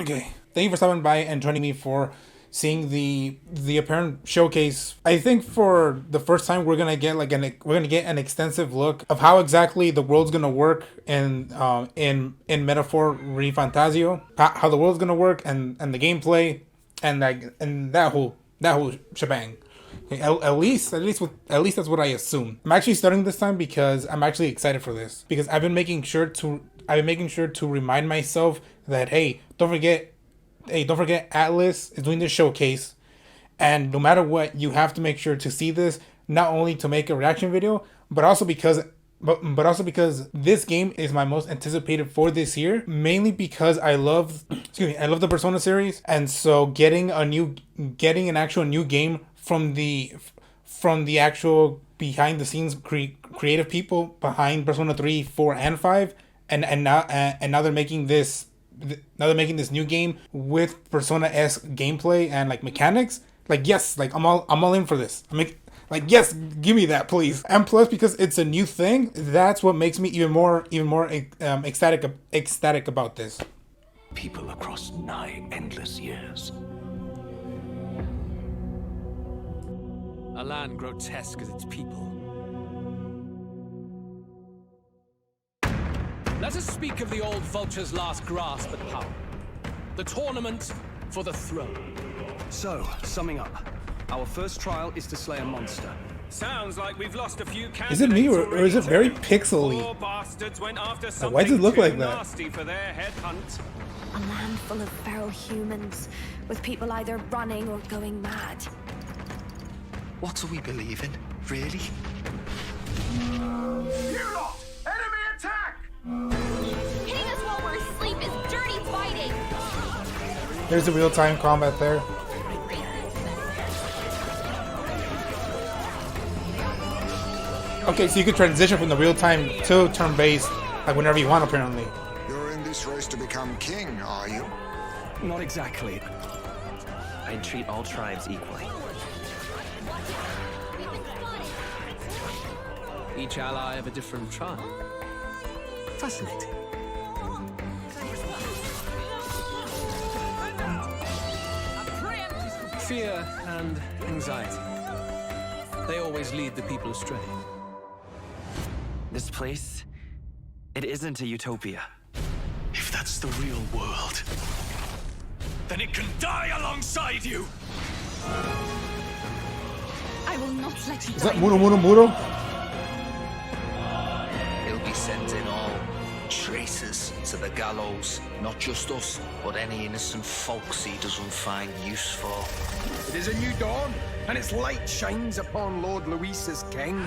Okay, thank you for stopping by and joining me for seeing the apparent showcase. I think for the first time we're gonna get an extensive look of how exactly the world's gonna work in Metaphor ReFantazio, how the world's gonna work and the gameplay and that whole shebang. Okay, at least that's what I assume. I'm actually starting this time because I'm actually excited for this because I've been making sure to remind myself that don't forget ATLUS is doing this showcase, and no matter what, you have to make sure to see this, not only to make a reaction video, but also because this game is my most anticipated for this year, mainly because I love the Persona series, and so getting an actual new game from the actual behind the scenes creative people behind Persona 3, 4, and 5, and now they're making this new game with Persona-esque gameplay and like mechanics. Like, yes, like I'm all in for this. Yes, give me that, please. And plus, because it's a new thing, that's what makes me even more ecstatic about this. People across nigh endless years. A land grotesque as its people. Let us speak of the old vulture's last grasp at power. The tournament for the throne. So, summing up, our first trial is to slay a monster. Sounds like we've lost a few candidates. Is it me or is it very pixely? Poor bastards went after Why something does it look too like that? nasty for their headhunt. A land full of feral humans, with people either running or going mad. What are we believing, really? You lot! Enemy attack! Hitting us while we're asleep is dirty fighting! There's the real-time combat there. Okay, so you could transition from the real-time to turn-based, like whenever you want, apparently. You're in this race to become king, are you? Not exactly. I'd treat all tribes equally. Each ally of a different tribe. Fascinating. Fear and anxiety. They always lead the people astray. This place, it isn't a utopia. If that's the real world, then it can die alongside you! I will not let you Is that Muro? He'll be sending all traitors to the gallows. Not just us, but any innocent folks he doesn't find use for. It is a new dawn, and its light shines upon Lord Luis's king.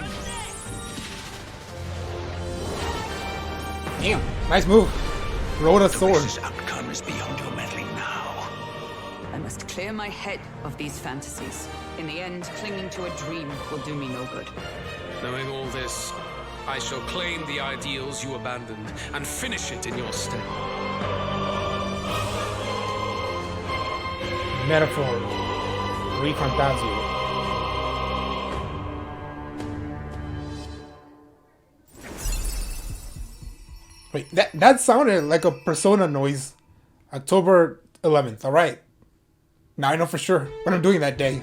Damn, nice move. Roll a sword. This outcome is beyond your meddling now. I must clear my head of these fantasies. In the end, clinging to a dream will do me no good. Knowing all this, I shall claim the ideals you abandoned and finish it in your stead. Metaphor ReFantazio. Wait, that sounded like a Persona noise. October 11th, alright. Now I know for sure what I'm doing that day.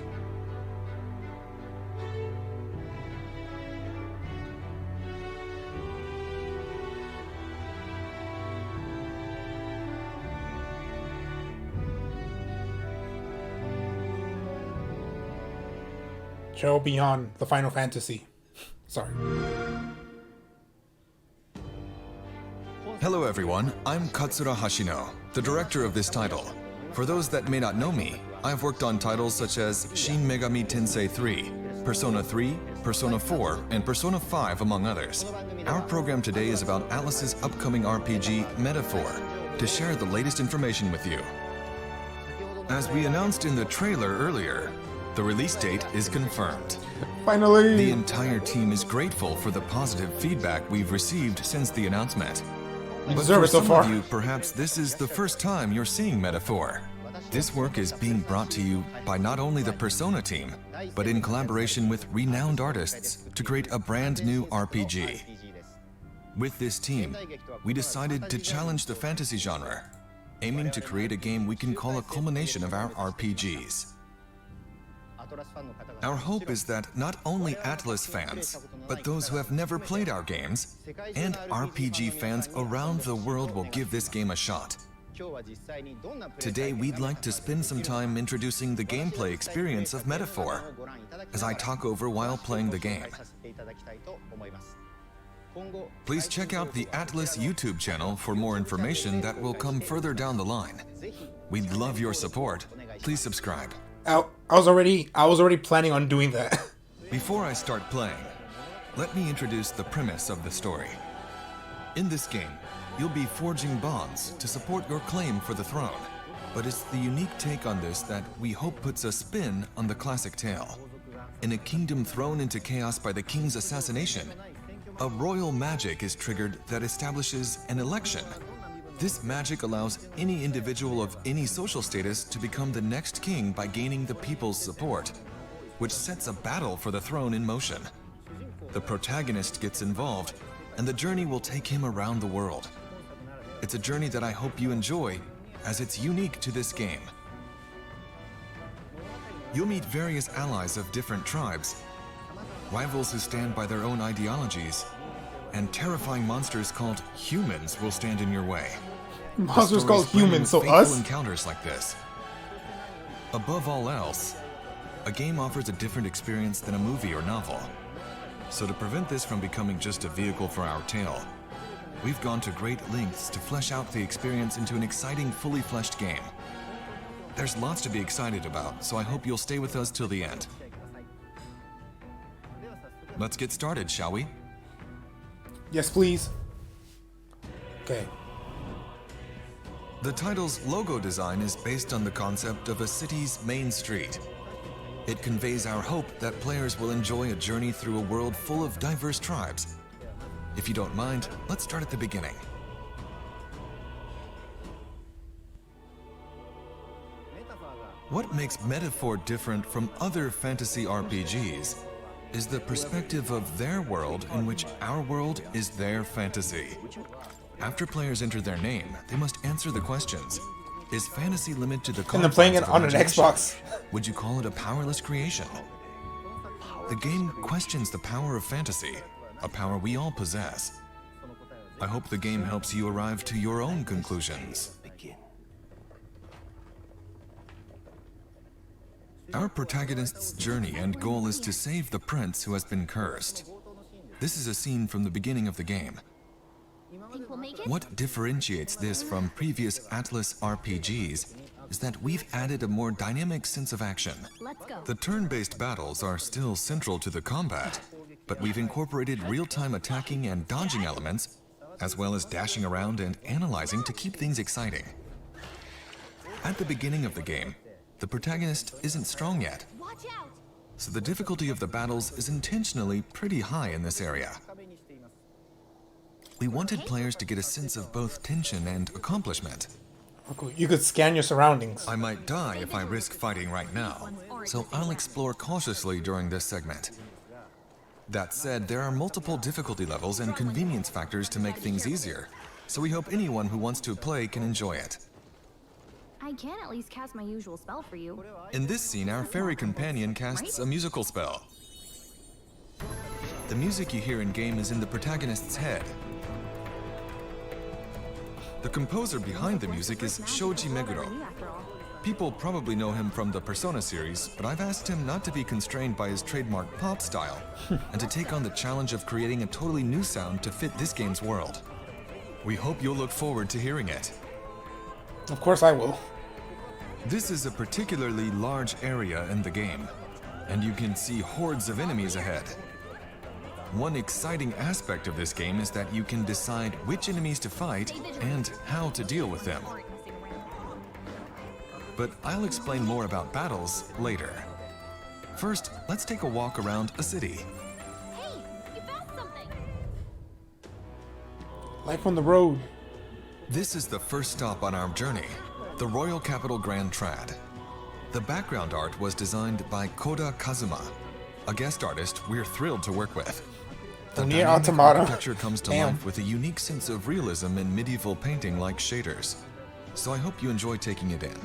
Show beyond the Final Fantasy. Sorry. Hello everyone, I'm Katsura Hashino, the director of this title. For those that may not know me, I've worked on titles such as Shin Megami Tensei 3, Persona 3, Persona 4, and Persona 5, among others. Our program today is about ATLUS's upcoming RPG, Metaphor, to share the latest information with you. As we announced in the trailer earlier, the release date is confirmed. Finally! The entire team is grateful for the positive feedback we've received since the announcement. But for some of you, perhaps this is the first time you're seeing Metaphor. This work is being brought to you by not only the Persona team, but in collaboration with renowned artists to create a brand new RPG. With this team, we decided to challenge the fantasy genre aiming to create a game we can call a culmination of our RPGs. Our hope is that not only ATLUS fans, but those who have never played our games, and RPG fans around the world will give this game a shot. Today, we'd like to spend some time introducing the gameplay experience of Metaphor, as I talk over while playing the game. Please check out the ATLUS YouTube channel for more information that will come further down the line. We'd love your support. Please subscribe. I was already planning on doing that. Before I start playing, let me introduce the premise of the story. In this game, you'll be forging bonds to support your claim for the throne, but it's the unique take on this that we hope puts a spin on the classic tale. In a kingdom thrown into chaos by the king's assassination, a royal magic is triggered that establishes an election. This magic allows any individual of any social status to become the next king by gaining the people's support, which sets a battle for the throne in motion. The protagonist gets involved, and the journey will take him around the world. It's a journey that I hope you enjoy, as it's unique to this game. You'll meet various allies of different tribes, rivals who stand by their own ideologies, and terrifying monsters called humans will stand in your way. Monsters called humans, so fateful us? Encounters like this. Above all else, a game offers a different experience than a movie or novel. So to prevent this from becoming just a vehicle for our tale, we've gone to great lengths to flesh out the experience into an exciting, fully fleshed game. There's lots to be excited about, so I hope you'll stay with us till the end. Let's get started, shall we? Yes, please. Okay. The title's logo design is based on the concept of a city's main street. It conveys our hope that players will enjoy a journey through a world full of diverse tribes. If you don't mind, let's start at the beginning. What makes Metaphor different from other fantasy RPGs is the perspective of their world in which our world is their fantasy. After players enter their name, they must answer the questions. Is fantasy limited to the confines And they're playing it of on an imagination? Xbox. Would you call it a powerless creation? The game questions the power of fantasy, a power we all possess. I hope the game helps you arrive to your own conclusions. Our protagonist's journey and goal is to save the prince who has been cursed. This is a scene from the beginning of the game. What differentiates this from previous ATLUS RPGs is that we've added a more dynamic sense of action. The turn-based battles are still central to the combat, but we've incorporated real-time attacking and dodging elements, as well as dashing around and analyzing to keep things exciting. At the beginning of the game, the protagonist isn't strong yet, so the difficulty of the battles is intentionally pretty high in this area. We wanted players to get a sense of both tension and accomplishment. You could scan your surroundings. I might die if I risk fighting right now, so I'll explore cautiously during this segment. That said, there are multiple difficulty levels and convenience factors to make things easier, so we hope anyone who wants to play can enjoy it. I can at least cast my usual spell for you. In this scene, our fairy companion casts a musical spell. The music you hear in-game is in the protagonist's head. The composer behind the music is Shoji Meguro. People probably know him from the Persona series, but I've asked him not to be constrained by his trademark pop style, and to take on the challenge of creating a totally new sound to fit this game's world. We hope you'll look forward to hearing it. Of course I will. This is a particularly large area in the game, and you can see hordes of enemies ahead. One exciting aspect of this game is that you can decide which enemies to fight and how to deal with them. But I'll explain more about battles later. First, let's take a walk around a city. Hey, you found something! Life on the road. This is the first stop on our journey, the Royal Capital Grand Trad. The background art was designed by Koda Kazuma, a guest artist we're thrilled to work with. The Nier dynamic Automata. architecture comes to life with a unique sense of realism in medieval painting like shaders. so I hope you enjoy taking it in.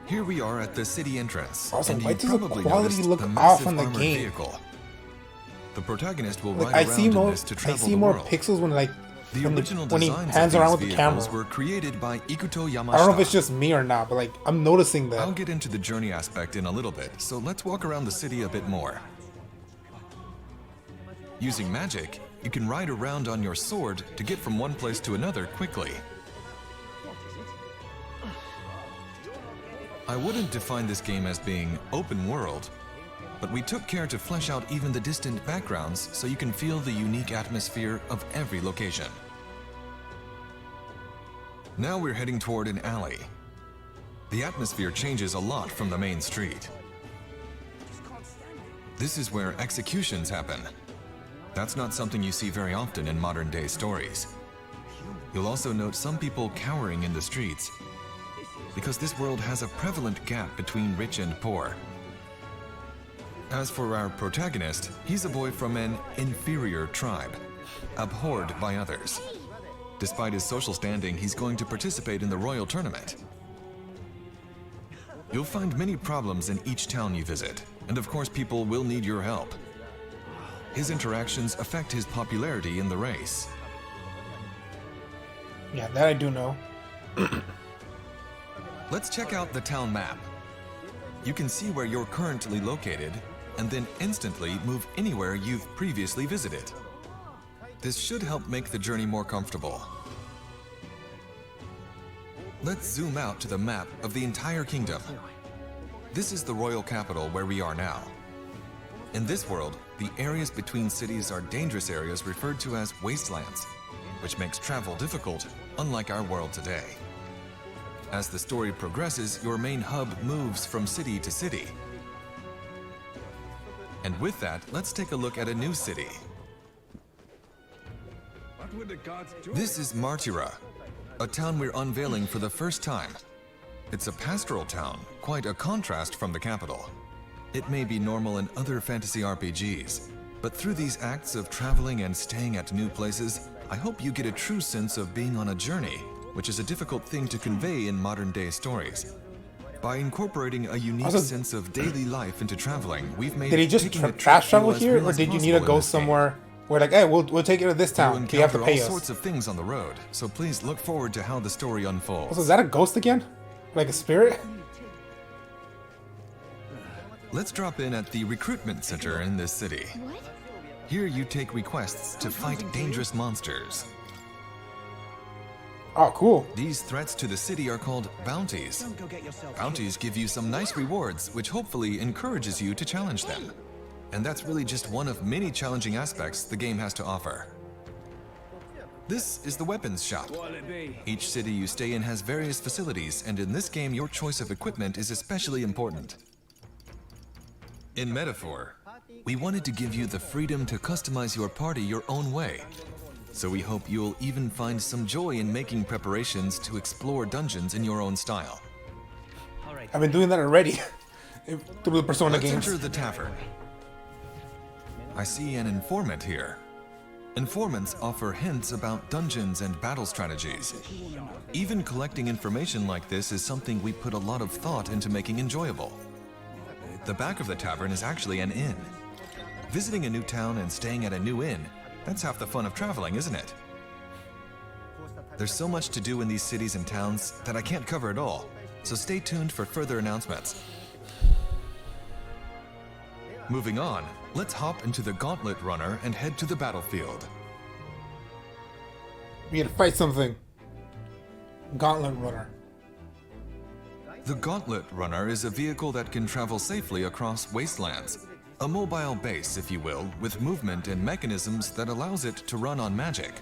Here we are at the city entrance, Also, and why you does the probably quality noticed look the off massive on the armored game? vehicle. The protagonist will Like, ride around in this to I travel see the more world. pixels when like The when original he designs pans of around these with the camera. vehicles were created by Ikuto Yamashita. I don't know if it's just me or not, but like I'm noticing that. I'll get into the journey aspect in a little bit, so let's walk around the city a bit more. Using magic, you can ride around on your sword to get from one place to another quickly. I wouldn't define this game as being open world, but we took care to flesh out even the distant backgrounds so you can feel the unique atmosphere of every location. Now we're heading toward an alley. The atmosphere changes a lot from the main street. This is where executions happen. That's not something you see very often in modern-day stories. You'll also note some people cowering in the streets, because this world has a prevalent gap between rich and poor. As for our protagonist, he's a boy from an inferior tribe, abhorred by others. Despite his social standing, he's going to participate in the royal tournament. You'll find many problems in each town you visit, and of course people will need your help. His interactions affect his popularity in the race. Yeah, that I do know. Let's check out the town map. You can see where you're currently located, and then instantly move anywhere you've previously visited. This should help make the journey more comfortable. Let's zoom out to the map of the entire kingdom. This is the royal capital where we are now. In this world, the areas between cities are dangerous areas referred to as wastelands, which makes travel difficult, unlike our world today. As the story progresses, your main hub moves from city to city. And with that, let's take a look at a new city. This is Martira, a town we're unveiling for the first time. It's a pastoral town, quite a contrast from the capital. It may be normal in other fantasy RPGs, but through these acts of traveling and staying at new places, I hope you get a true sense of being on a journey, which is a difficult thing to convey in modern-day stories. By incorporating a unique sense of daily life into traveling, we've made. Did he just fast travel here, or did you need to go somewhere where like, hey, we'll take you to this town? You have to pay us. All sorts of things on the road, so please look forward to how the story unfolds. Also, is that a ghost again? Like a spirit? Let's drop in at the recruitment center in this city. Here you take requests to fight dangerous monsters. Oh, cool. These threats to the city are called bounties. Bounties give you some nice rewards, which hopefully encourages you to challenge them. And that's really just one of many challenging aspects the game has to offer. This is the weapons shop. Each city you stay in has various facilities, and in this game your choice of equipment is especially important. In Metaphor, we wanted to give you the freedom to customize your party your own way. So we hope you'll even find some joy in making preparations to explore dungeons in your own style. I've been doing that already through the Persona Let's games. enter the tavern. I see an informant here. Informants offer hints about dungeons and battle strategies. Even collecting information like this is something we put a lot of thought into making enjoyable. The back of the tavern is actually an inn. Visiting a new town and staying at a new inn, that's half the fun of traveling, isn't it? There's so much to do in these cities and towns that I can't cover it all, so stay tuned for further announcements. Moving on, let's hop into the Gauntlet Runner and head to the battlefield. We had to fight something. Gauntlet Runner. The Gauntlet Runner is a vehicle that can travel safely across wastelands. A mobile base, if you will, with movement and mechanisms that allows it to run on magic.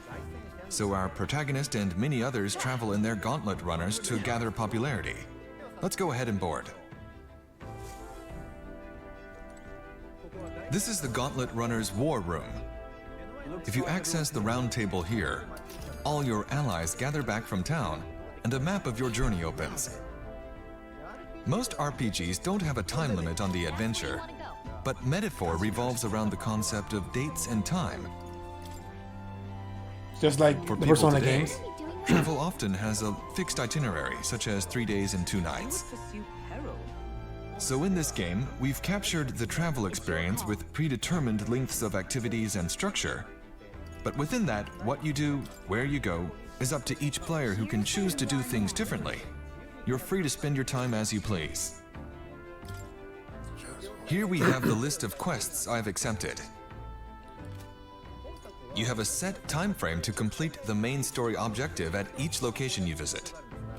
So our protagonist and many others travel in their Gauntlet Runners to gather popularity. Let's go ahead and board. This is the Gauntlet Runner's War Room. If you access the round table here, all your allies gather back from town, and a map of your journey opens. Most RPGs don't have a time limit on the adventure, but Metaphor revolves around the concept of dates and time. Just like For the people Persona today, games. Travel often has a fixed itinerary, such as 3 days and 2 nights. So in this game, we've captured the travel experience with predetermined lengths of activities and structure. But within that, what you do, where you go, is up to each player, who can choose to do things differently. You're free to spend your time as you please. Here we have the list of quests I've accepted. You have a set time frame to complete the main story objective at each location you visit.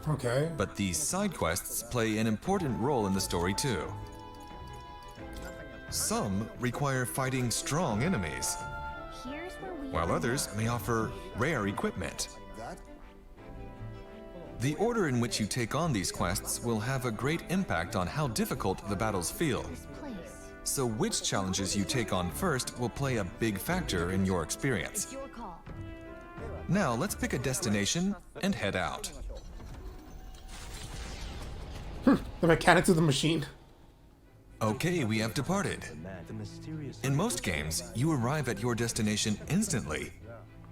Okay. But these side quests play an important role in the story too. Some require fighting strong enemies, while others may offer rare equipment. The order in which you take on these quests will have a great impact on how difficult the battles feel. So which challenges you take on first will play a big factor in your experience. Now let's pick a destination and head out. The mechanics of the machine. Okay, we have departed. In most games, you arrive at your destination instantly,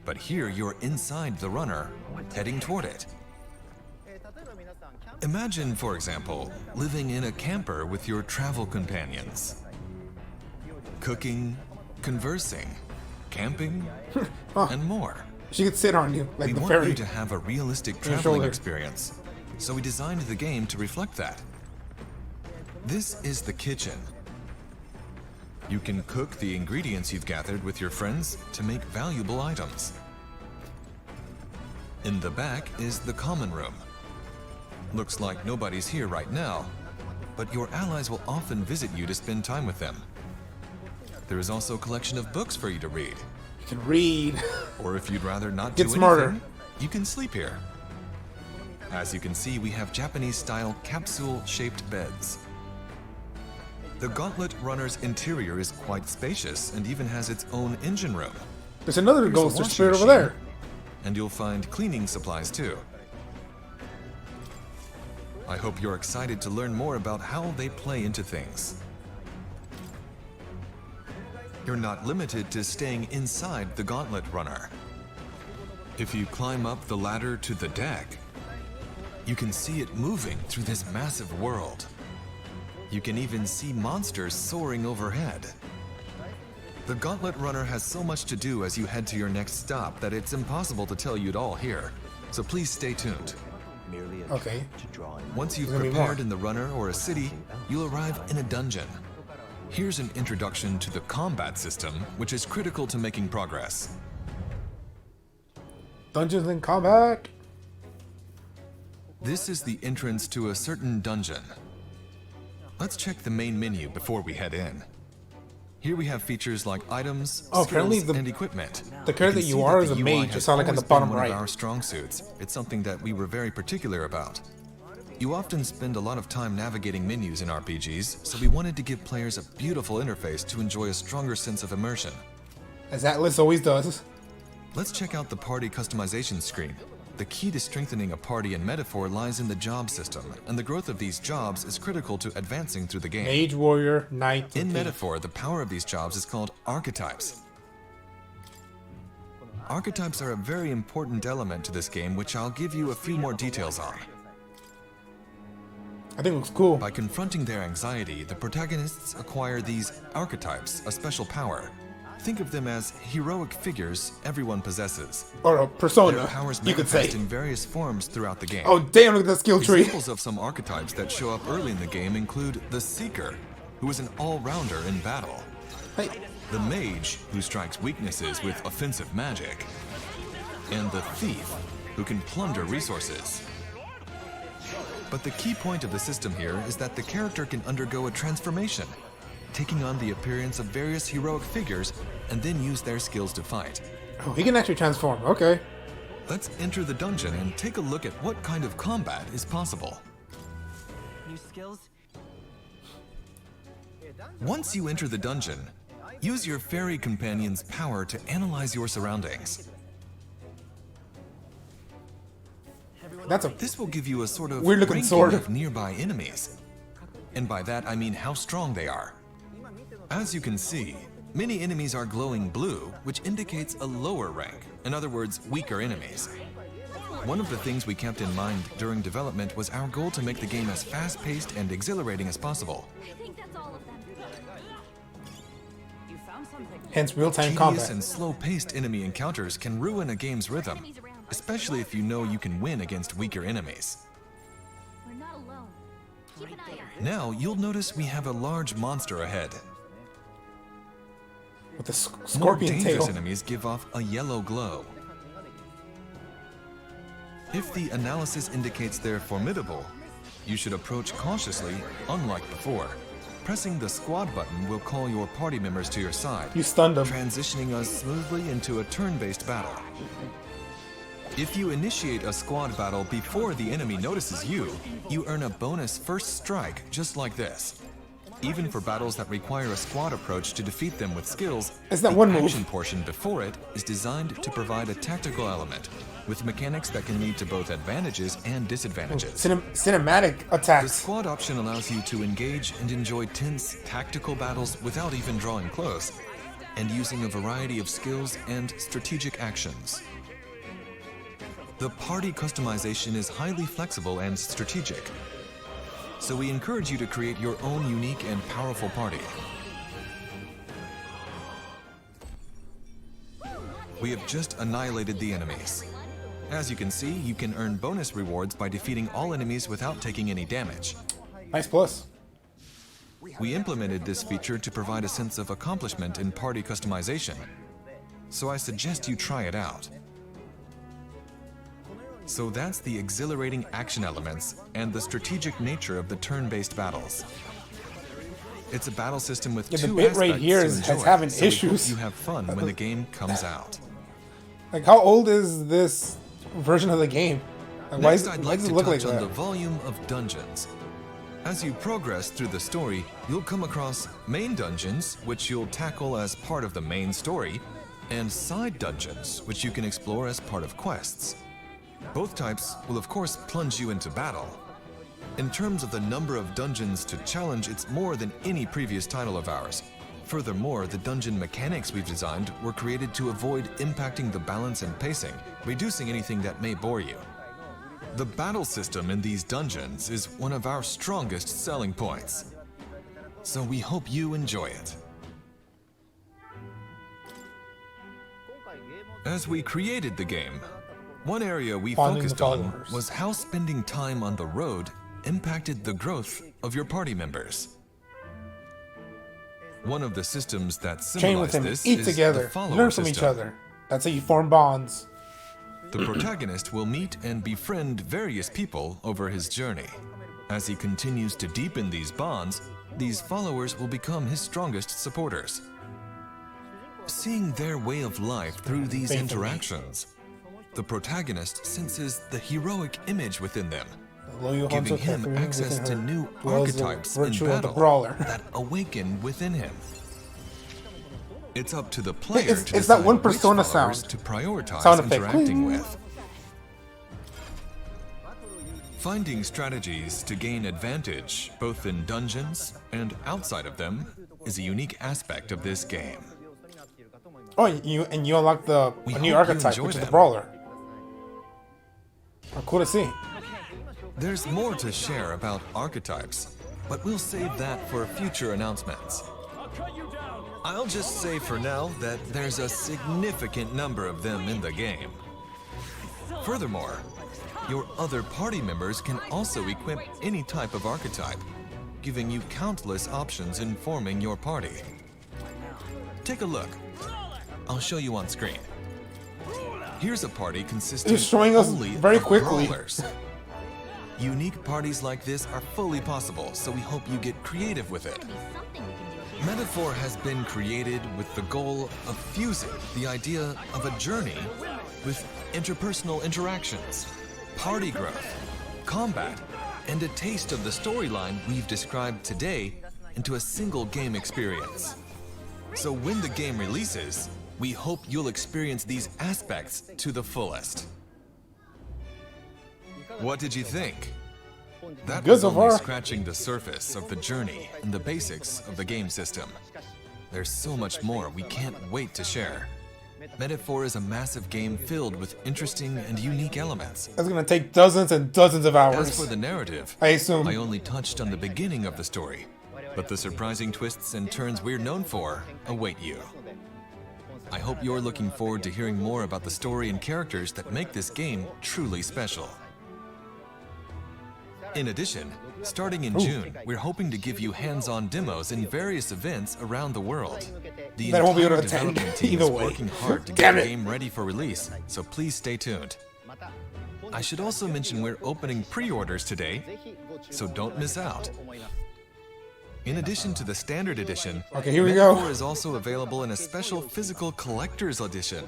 but here you're inside the runner, heading toward it. Imagine, for example, living in a camper with your travel companions. Cooking, conversing, camping, and more. She could sit on you like we the want fairy. you to have a realistic traveling experience, so we designed the game to reflect that. This is the kitchen. You can cook the ingredients you've gathered with your friends to make valuable items. In the back is the common room. Looks like nobody's here right now, but your allies will often visit you to spend time with them. There is also a collection of books for you to read. You can read. Or if you'd rather not Get do smarter. anything, you can sleep here. As you can see, we have Japanese-style capsule-shaped beds. The Gauntlet Runner's interior is quite spacious and even has its own engine room. There's another There's a ghost or washing spirit over machine, there. And you'll find cleaning supplies too. I hope you're excited to learn more about how they play into things. You're not limited to staying inside the Gauntlet Runner. If you climb up the ladder to the deck, you can see it moving through this massive world. You can even see monsters soaring overhead. The Gauntlet Runner has so much to do as you head to your next stop that it's impossible to tell you it all here, so please stay tuned. Okay. Once you've There's gonna be more. prepared in the runner or a city, you'll arrive in a dungeon. Here's an introduction to the combat system, which is critical to making progress. Dungeons and combat. This is the entrance to a certain dungeon. Let's check the main menu before we head in. Here we have features like items, apparently skills, and equipment. the character can you see are that is a the mage. UI I has saw like on the always been bottom one right. of our strong suits. It's something that we were very particular about. You often spend a lot of time navigating menus in RPGs, so we wanted to give players a beautiful interface to enjoy a stronger sense of immersion. As ATLUS always does. Let's check out the party customization screen. The key to strengthening a party in Metaphor lies in the job system, and the growth of these jobs is critical to advancing through the game. Mage, warrior, knight. In Metaphor, the power of these jobs is called archetypes. Archetypes are a very important element to this game, which I'll give you a few more details on. I think it looks cool. By confronting their anxiety, the protagonists acquire these archetypes, a special power. Think of them as heroic figures everyone possesses. Or a persona, Their powers you could say. manifest in various forms throughout the game. Oh damn, look at that skill tree. Examples of some archetypes that show up early in the game include the Seeker, who is an all-rounder in battle. Hey. The Mage, who strikes weaknesses with offensive magic. And the Thief, who can plunder resources. But the key point of the system here is that the character can undergo a transformation, taking on the appearance of various heroic figures and then use their skills to fight. Oh, he can actually transform, okay. Let's enter the dungeon and take a look at what kind of combat is possible. New skills? Once you enter the dungeon, use your fairy companion's power to analyze your surroundings. This will give you a sort of weird looking ranking sword of nearby enemies. And by that I mean how strong they are. As you can see, many enemies are glowing blue, which indicates a lower rank. In other words, weaker enemies. One of the things we kept in mind during development was our goal to make the game as fast-paced and exhilarating as possible. I think that's all of them. You found something. Hence real-time Tedious combat. and slow-paced enemy encounters can ruin a game's rhythm, especially if you know you can win against weaker enemies. We're not alone. Keep an eye out. Now you'll notice we have a large monster ahead. With the More scorpion dangerous tail. enemies give off a yellow glow. If the analysis indicates they're formidable, you should approach cautiously, unlike before. Pressing the squad button will call your party members to your side, You stunned them. transitioning us smoothly into a turn-based battle. If you initiate a squad battle before the enemy notices you, you earn a bonus first strike just like this. Even for battles that require a squad approach to defeat them with skills, It's that the one move. action portion before it is designed to provide a tactical element, with mechanics that can lead to both advantages and disadvantages. Cinematic The attacks. squad option allows you to engage and enjoy tense, tactical battles without even drawing close, and using a variety of skills and strategic actions. The party customization is highly flexible and strategic, so we encourage you to create your own unique and powerful party. We have just annihilated the enemies. As you can see, you can earn bonus rewards by defeating all enemies without taking any damage. Nice plus. We implemented this feature to provide a sense of accomplishment in party customization, so I suggest you try it out. So that's the exhilarating action elements and the strategic nature of the turn-based battles. It's a battle system with Yeah, the two bit aspects rate here to is enjoy, having so we hope issues. you have fun when the game comes out. Like, how old is this version of the game? Like, why, Next, I'd why like does to it look touch like on that? the volume of dungeons. As you progress through the story, you'll come across main dungeons, which you'll tackle as part of the main story, and side dungeons, which you can explore as part of quests. Both types will of course plunge you into battle. In terms of the number of dungeons to challenge, it's more than any previous title of ours. Furthermore, the dungeon mechanics we've designed were created to avoid impacting the balance and pacing, reducing anything that may bore you. The battle system in these dungeons is one of our strongest selling points, so we hope you enjoy it. As we created the game, one area we Finding the focused on followers. was how spending time on the road impacted the growth of your party members. One of the systems that Train with symbolize him, this eat is together, the follower learn from each system. other. That's how you form bonds. The protagonist will meet and befriend various people over his journey. As he continues to deepen these bonds, these followers will become his strongest supporters. Seeing their way of life through these Faith in me. interactions, the protagonist senses the heroic image within them, The loyal giving hunter him Catherine access to within her new dwells the archetypes in virtue of the battle brawler. that awaken within him. It's up to the player It's to that decide one which Persona followers sound. to prioritize Sound effect. interacting with. Finding strategies to gain advantage, both in dungeons and outside of them, is a unique aspect of this game. Oh, you unlock a We new hope you archetype, enjoy which is the them. brawler. Oh, cool to see. There's more to share about archetypes, but we'll save that for future announcements. I'll just say for now that there's a significant number of them in the game. Furthermore, your other party members can also equip any type of archetype, giving you countless options in forming your party. Take a look. I'll show you on screen. Here's a party consisting It's showing us only very of quickly. brawlers. Unique parties like this are fully possible, so we hope you get creative with it. Metaphor has been created with the goal of fusing the idea of a journey with interpersonal interactions, party growth, combat, and a taste of the storyline we've described today into a single game experience. So when the game releases, we hope you'll experience these aspects to the fullest. What did you think? That Good was so only far. scratching the surface of the journey and the basics of the game system. There's so much more we can't wait to share. Metaphor is a massive game filled with interesting and unique elements. That's gonna take dozens and dozens of hours. As for the narrative, I assume I only touched on the beginning of the story, but the surprising twists and turns we're known for await you. I hope you're looking forward to hearing more about the story and characters that make this game truly special. In addition, starting in June, we're hoping to give you hands-on demos in various events around the world. The That I won't be able to entire attend development team either is way. working hard to Damn get the it. game ready for release, so please stay tuned. I should also mention we're opening pre-orders today, so don't miss out. In addition to the standard edition, Okay, here we go. Metaphor is also available in a special physical collector's edition.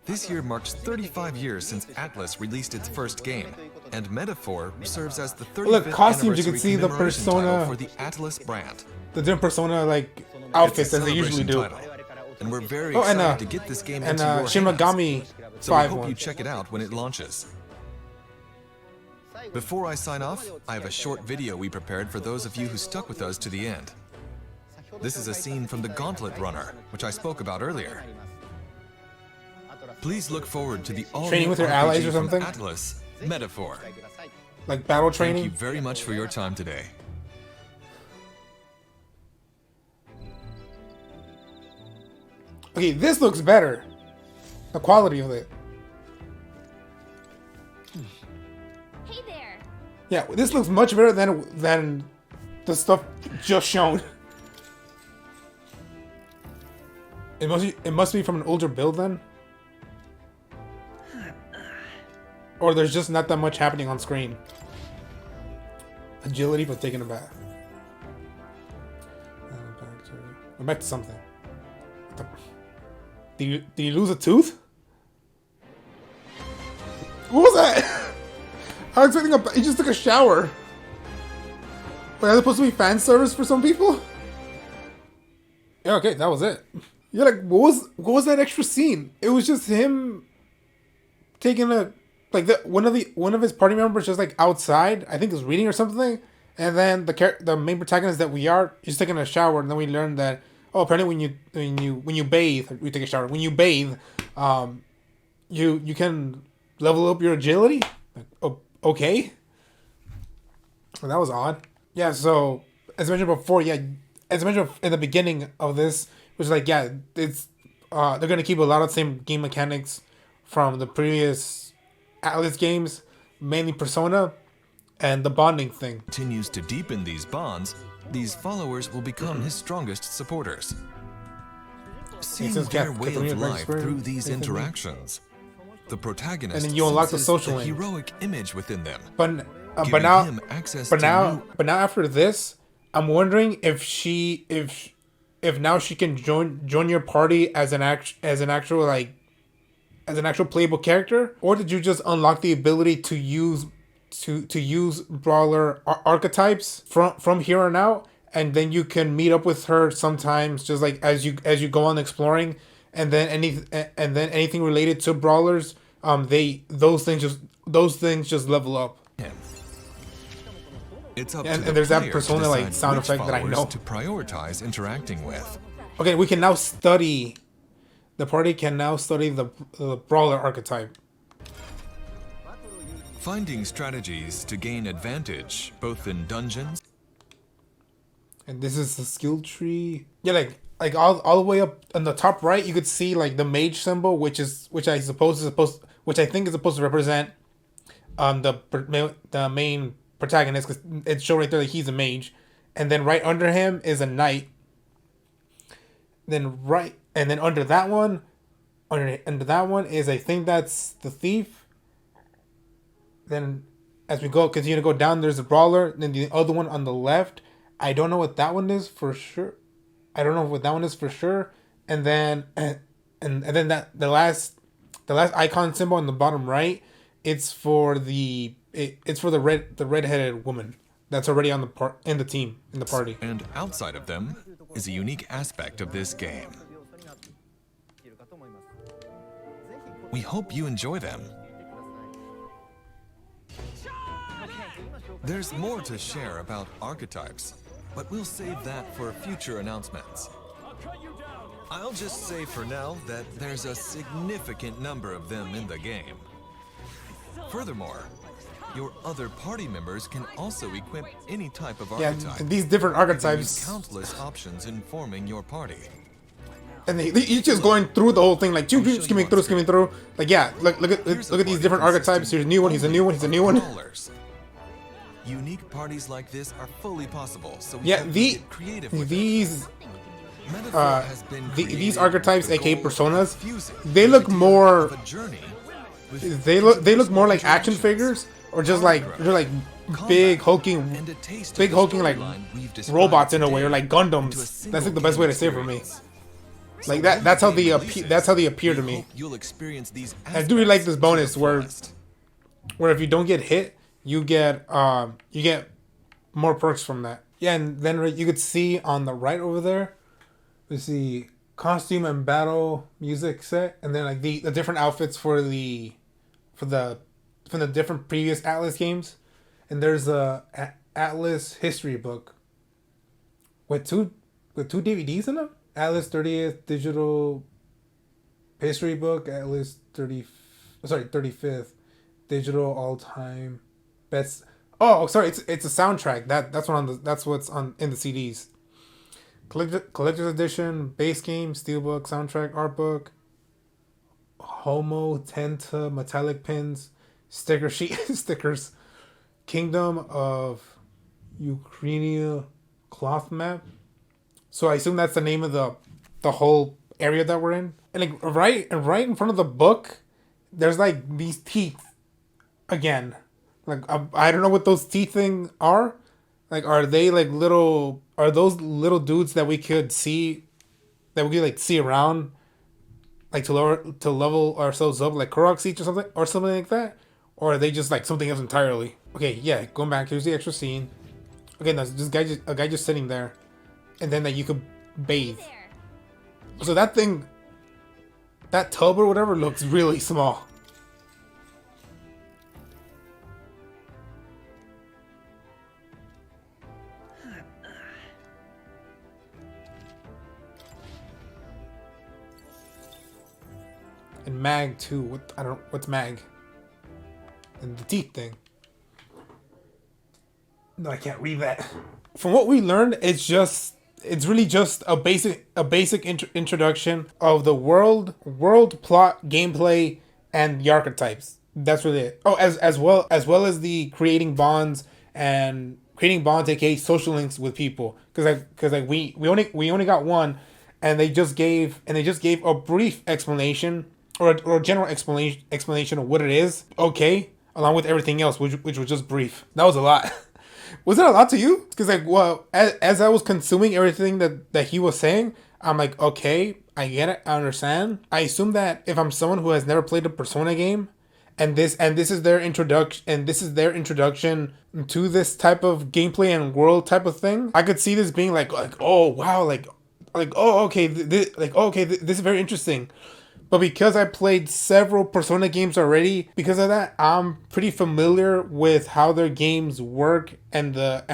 This year marks 35 years since ATLUS released its first game, and Metaphor serves as the 35th Look, costumes, you can anniversary see the commemoration Persona- title for the ATLUS brand. the different Persona like outfits It's a as they usually do. celebration title, and we're very Oh, and excited to get this game into your Shin hands. Megami So we 5 hope you one. check it out when it launches. Before I sign off, I have a short video we prepared for those of you who stuck with us to the end. This is a scene from the Gauntlet Runner, which I spoke about earlier. Please look forward to the all-new Training with your allies or from something? ATLUS, Metaphor. Like battle Thank training. you very much for your time today. Okay, this looks better. The quality of it. Hey there. Yeah, this looks much better than the stuff just shown. It must be from an older build then. Or there's just not that much happening on screen. Agility for taking a bath. Go back to something. Did you lose a tooth? What was that? I was expecting he just took a shower. Wait, is it supposed to be fan service for some people? Yeah, okay, that was it. You're like, what was that extra scene? It was just him taking one of his party members just like outside. I think he was reading or something, and then the main protagonist that we are, he's taking a shower, and then we learned that apparently when you bathe, we take a shower. When you bathe, you can level up your agility. Like, oh, okay. Well, that was odd. Yeah. So as I mentioned before, as I mentioned in the beginning of this, it was like it's they're gonna keep a lot of the same game mechanics from the previous ATLUS games, mainly Persona, and the bonding thing. Continues to deepen these bonds, these followers will become his strongest supporters. Seeing their way of life through these interactions, the protagonist and then you unlock the senses social the link. heroic image within them, But now him access but to now new after this, I'm wondering if now she can join your party as an actual playable character, or did you just unlock the ability to use brawler archetypes from here on out, and then you can meet up with her sometimes, just like as you go on exploring, and then anything related to brawlers, those things just level up. It's up and to the there's that player to Persona like decide sound which effect that I followers know to prioritize interacting with. Okay, we can now study. The party can now study the brawler archetype. Finding strategies to gain advantage, both in dungeons. And this is the skill tree. Yeah, like all the way up on the top right, you could see like the mage symbol, which I think is supposed to represent the main protagonist, because it's shown right there that he's a mage, and then right under him is a knight. Then under that one is, I think that's the thief. Then as we continue to go down, there's a brawler. Then the other one on the left, I don't know what that one is for sure. And then that the last icon symbol on the bottom right, it's for the redheaded woman that's already in the party. And outside of them is a unique aspect of this game. We hope you enjoy them. There's more to share about archetypes, but we'll save that for future announcements. I'll just say for now that there's a significant number of them in the game. Furthermore, your other party members can also equip any type of archetype. Yeah, these different archetypes. There's countless options in forming your party. And they each just going through the whole thing, like skimming through. Like, yeah, look at these different archetypes. Here's a new one. He's a new one. He's a new one. Unique parties like this are fully possible. So we yeah, get creative with these archetypes, aka personas, they look more. They look more like action figures, or just like big hulking like robots in a way, or like Gundams. That's like the best way to say it for me. Like that. That's how they appear to me. I do really like this bonus where if you don't get hit, you get more perks from that. Yeah, and then you could see on the right over there, we see costume and battle music set, and then like the different outfits from the different previous ATLUS games, and there's a ATLUS history book with two DVDs in them. ATLUS 30th digital history book, ATLUS 35th digital all time best. Oh, sorry, it's a soundtrack. That's what's on in the CDs. Collector's edition, base game, steelbook, soundtrack, art book, Homo Tenta metallic pins, sticker sheet stickers, Kingdom of Ukraine cloth map. So I assume that's the name of the whole area that we're in. And like right in front of the book, there's like these teeth again. Like I don't know what those teeth thing are. Like are they like little? Are those little dudes that we could see around, like to level ourselves up like Korok seats or something like that? Or are they just like something else entirely? Okay, yeah, going back, here's the extra scene. Okay, that's a guy just sitting there. And then that you could bathe. So that thing, that tub or whatever, looks really small. And Mag too. What's Mag? And the teeth thing. No, I can't read that. From what we learned, it's really just a basic introduction of the world plot, gameplay, and the archetypes. That's really it. Oh, as well as the creating bonds, aka social links with people. Because we only got one, and they just gave a brief explanation or a general explanation of what it is. Okay, along with everything else, which was just brief. That was a lot. Was it a lot to you? Because like, well, as I was consuming everything that he was saying, I'm like, okay, I get it, I understand. I assume that if I'm someone who has never played a Persona game, and this is their introduction, to this type of gameplay and world type of thing, I could see this being like oh wow, this is very interesting. But because I played several Persona games already, because of that, I'm pretty familiar with how their games work and the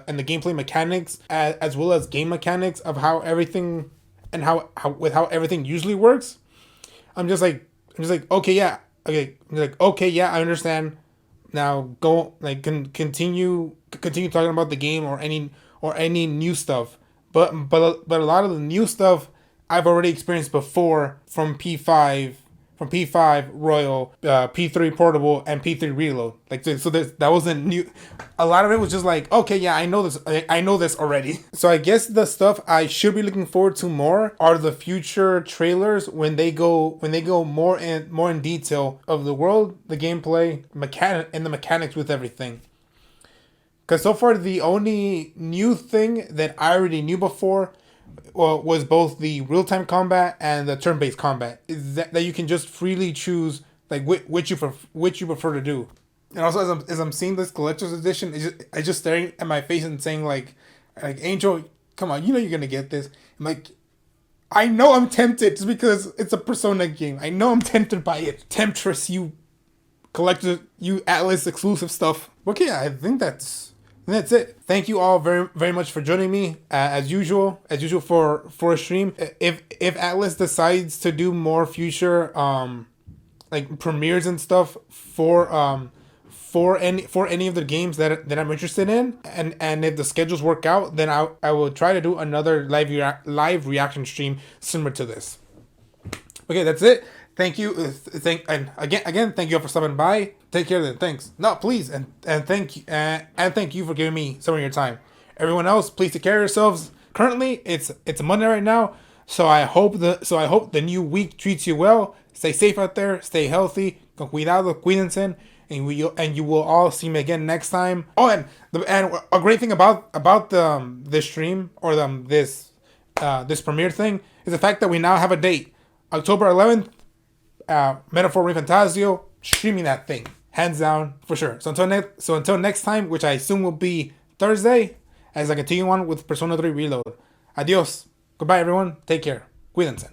gameplay mechanics, as well as game mechanics of how everything and how everything usually works. I'm just like okay, yeah, I understand. Now go continue talking about the game or any new stuff. But a lot of the new stuff I've already experienced before from P5 Royal, P3 Portable, and P3 Reload. That wasn't new. A lot of it was just like, okay, yeah, I know this already. So I guess the stuff I should be looking forward to more are the future trailers when they go more in detail of the world, the gameplay, and the mechanics with everything. Because so far the only new thing that I already knew before was both the real-time combat and the turn-based combat. Is that you can just freely choose like which you prefer to do. And also as I'm seeing this collector's edition, it's just staring at my face and saying like Angel, come on, you know you're gonna get this. I'm like, I know I'm tempted just because it's a Persona game. I know I'm tempted by it. Temptress, you collector, you ATLUS exclusive stuff. Okay, I think that's And that's it. Thank you all very very much for joining me as usual for a stream. If Atlas decides to do more future like premieres and stuff for any of the games that I'm interested in, and if the schedules work out, then I will try to do another live reaction stream similar to this. Okay, that's it. Thank you. And again, thank you all for stopping by. Take care then. Thanks. No, please, and thank you for giving me some of your time. Everyone else, please take care of yourselves. Currently, it's Monday right now, so I hope the new week treats you well. Stay safe out there. Stay healthy. Con cuidado, cuídense, and you will all see me again next time. Oh, and a great thing about this stream or this premiere thing is the fact that we now have a date, October 11th. Metaphor ReFantazio, streaming that thing, hands down for sure. So until next time, which I assume will be Thursday, as I continue on with Persona 3 Reload. Adios. Goodbye, everyone. Take care. Cuídense.